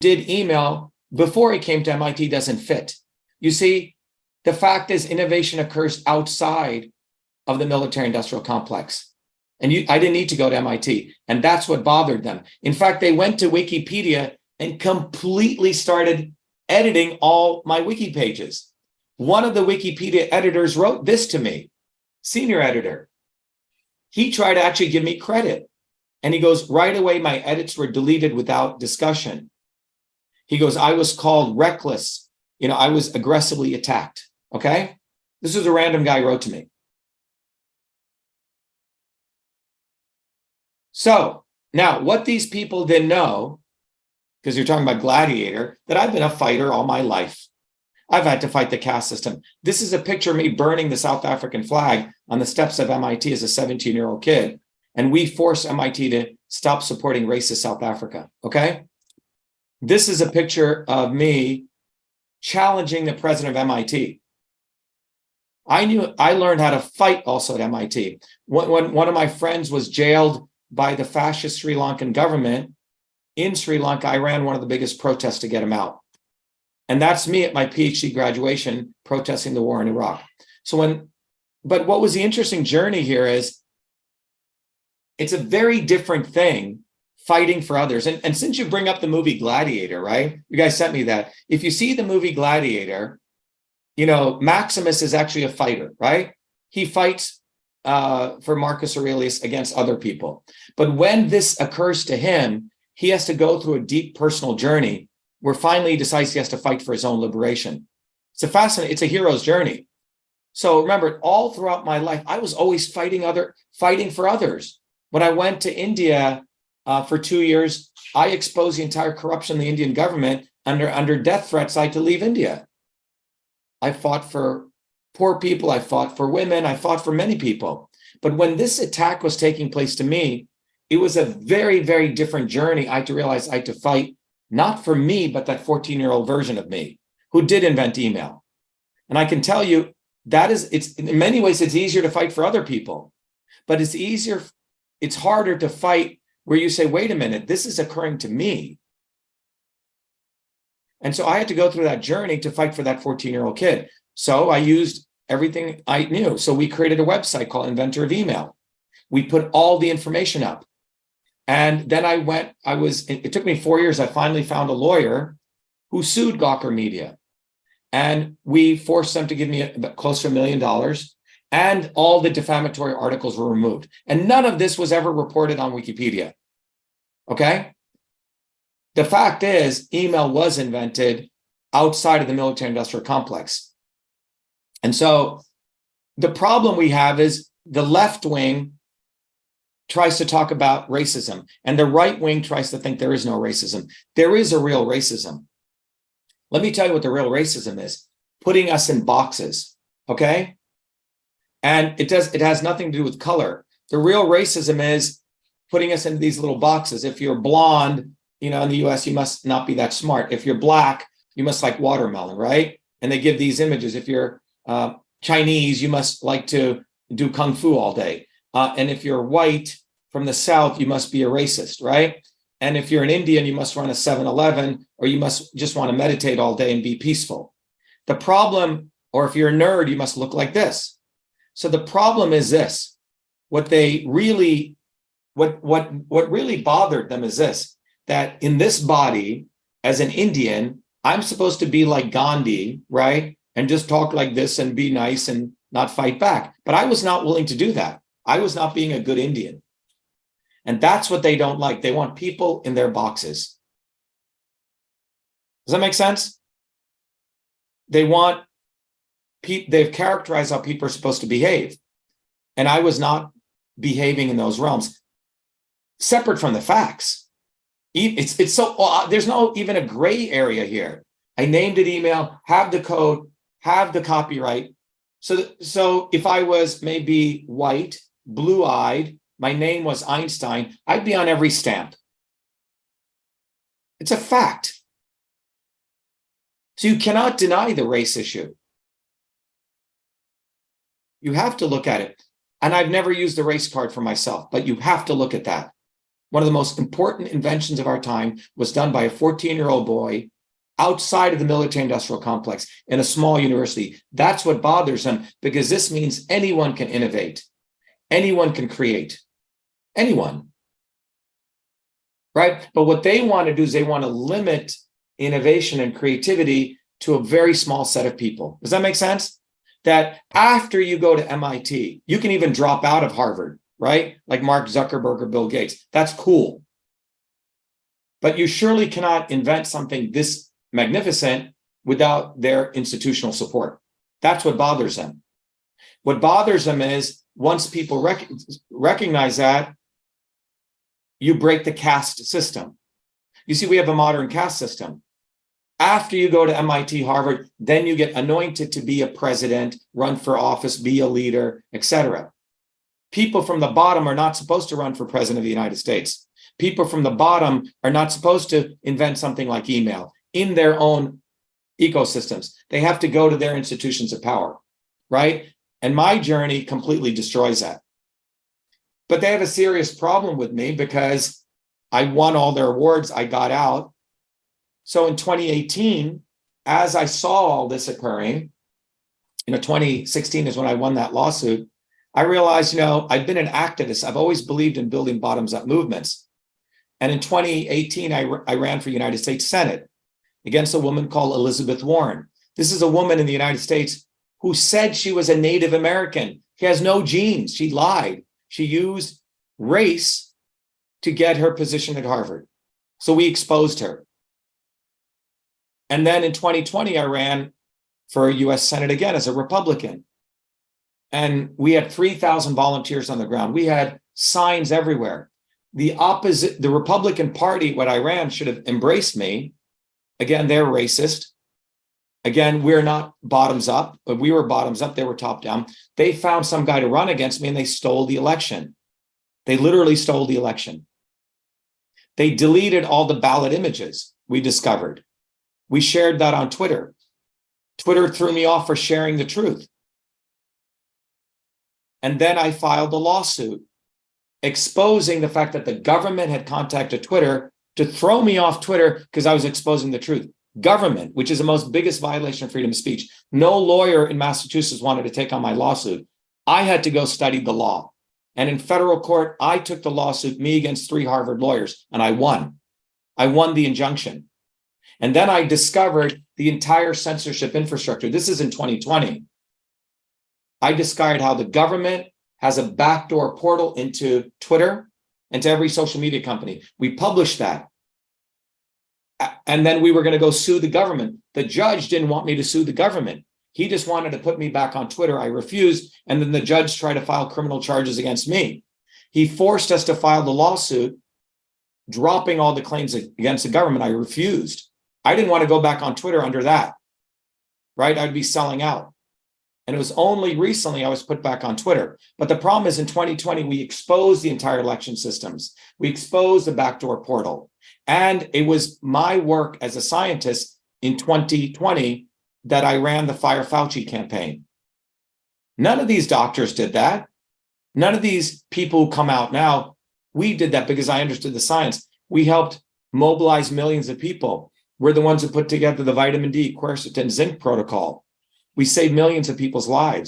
did email before he came to MIT doesn't fit. You see, the fact is innovation occurs outside of the military-industrial complex. And I didn't need to go to MIT. And that's what bothered them. In fact, they went to Wikipedia and completely started editing all my wiki pages. One of the Wikipedia editors wrote this to me, senior editor. He tried to actually give me credit. And he goes, right away, my edits were deleted without discussion. He goes, I was called reckless. I was aggressively attacked. Okay? This was a random guy who wrote to me. So now what these people didn't know, because you're talking about Gladiator, that I've been a fighter all my life. I've had to fight the caste system. This is a picture of me burning the South African flag on the steps of MIT as a 17-year-old kid. And we forced MIT to stop supporting racist South Africa, okay? This is a picture of me challenging the president of MIT. I learned how to fight also at MIT. When one of my friends was jailed by the fascist Sri Lankan government in Sri Lanka, I ran one of the biggest protests to get him out. And that's me at my PhD graduation protesting the war in Iraq. But what was the interesting journey here is it's a very different thing fighting for others. And since you bring up the movie Gladiator, right? You guys sent me that. If you see the movie Gladiator, Maximus is actually a fighter, right? He fights for Marcus Aurelius against other people. But when this occurs to him, he has to go through a deep personal journey where finally he decides he has to fight for his own liberation. It's a hero's journey. So remember, all throughout my life, I was always fighting for others. When I went to India for 2 years, I exposed the entire corruption of the Indian government under death threats. I had to leave India. I fought for poor people. I fought for women. I fought for many people. But when this attack was taking place to me, it was a very, very different journey. I had to realize I had to fight not for me, but that 14-year-old version of me who did invent email. And I can tell you it's in many ways, it's easier to fight for other people, but it's harder to fight where you say, wait a minute, this is occurring to me. And so I had to go through that journey to fight for that 14-year-old kid. So I used everything I knew. So we created a website called Inventor of Email. We put all the information up. And then it took me 4 years. I finally found a lawyer who sued Gawker Media. And we forced them to give me close to $1 million. And all the defamatory articles were removed. And none of this was ever reported on Wikipedia. Okay? The fact is, email was invented outside of the military-industrial complex. And so the problem we have is the left wing tries to talk about racism, and the right wing tries to think there is no racism. There is a real racism. Let me tell you what the real racism is: putting us in boxes, okay? And it has nothing to do with color. The real racism is putting us into these little boxes. If you're blonde, in the US, you must not be that smart. If you're black, you must like watermelon, right? And they give these images. If you're Chinese, you must like to do kung fu all day. And if you're white from the South, you must be a racist, right? And if you're an Indian, you must run a 7-Eleven, or you must just want to meditate all day and be peaceful. The problem, or if you're a nerd, you must look like this. So the problem is this: what really bothered them is this, that in this body, as an Indian, I'm supposed to be like Gandhi, right? And just talk like this and be nice and not fight back. But I was not willing to do that. I was not being a good Indian. And that's what they don't like. They want people in their boxes. Does that make sense? They've characterized how people are supposed to behave. And I was not behaving in those realms, separate from the facts. It's so, there's no even a gray area here. I named it email, have the code, have the copyright. So if I was maybe white, blue-eyed, my name was Einstein, I'd be on every stamp. It's a fact. So you cannot deny the race issue. You have to look at it. And I've never used the race card for myself, but you have to look at that. one of the most important inventions of our time was done by a 14-year-old boy outside of the military-industrial complex in a small university. That's what bothers them, because this means anyone can innovate. Anyone can create. Anyone. Right? But what they want to do is they want to limit innovation and creativity to a very small set of people. Does that make sense? That after you go to MIT, you can even drop out of Harvard, right? Like Mark Zuckerberg or Bill Gates. That's cool. But you surely cannot invent something this magnificent without their institutional support. That's what bothers them. What bothers them is once people recognize that, you break the caste system. You see, we have a modern caste system. After you go to MIT, Harvard, then you get anointed to be a president, run for office, be a leader, etc. People from the bottom are not supposed to run for president of the United States. People from the bottom are not supposed to invent something like email in their own ecosystems. They have to go to their institutions of power, right? And my journey completely destroys that. But they have a serious problem with me because I won all their awards. I got out. So in 2018, as I saw all this occurring, 2016 is when I won that lawsuit, I realized, I've been an activist. I've always believed in building bottoms-up movements. And in 2018, I ran for United States Senate against a woman called Elizabeth Warren. This is a woman in the United States who said she was a Native American. She has no genes. She lied. She used race to get her position at Harvard. So we exposed her. And then in 2020, I ran for US Senate again as a Republican. And we had 3,000 volunteers on the ground. We had signs everywhere. The Republican Party, what I ran, should have embraced me. Again, they're racist. Again, we're not bottoms up, but we were bottoms up. They were top down. They found some guy to run against me and they stole the election. They literally stole the election. They deleted all the ballot images we discovered. We shared that on Twitter. Twitter threw me off for sharing the truth. And then I filed a lawsuit exposing the fact that the government had contacted Twitter to throw me off Twitter because I was exposing the truth. Government, which is the most biggest violation of freedom of speech. No lawyer in Massachusetts wanted to take on my lawsuit. I had to go study the law. And in federal court, I took the lawsuit, me against 3 Harvard lawyers, and I won. I won the injunction. And then I discovered the entire censorship infrastructure. This is in 2020. I discovered how the government has a backdoor portal into Twitter and to every social media company. We published that. And then we were going to go sue the government. The judge didn't want me to sue the government. He just wanted to put me back on Twitter. I refused. And then the judge tried to file criminal charges against me. He forced us to file the lawsuit, dropping all the claims against the government. I refused. I didn't want to go back on Twitter under that, right? I'd be selling out. And it was only recently I was put back on Twitter. But the problem is in 2020, we exposed the entire election systems. We exposed the backdoor portal. And it was my work as a scientist in 2020 that I ran the Fire Fauci campaign. None of these doctors did that. None of these people who come out now, we did that because I understood the science. We helped mobilize millions of people. We're the ones who put together the vitamin D, quercetin, zinc protocol. We saved millions of people's lives.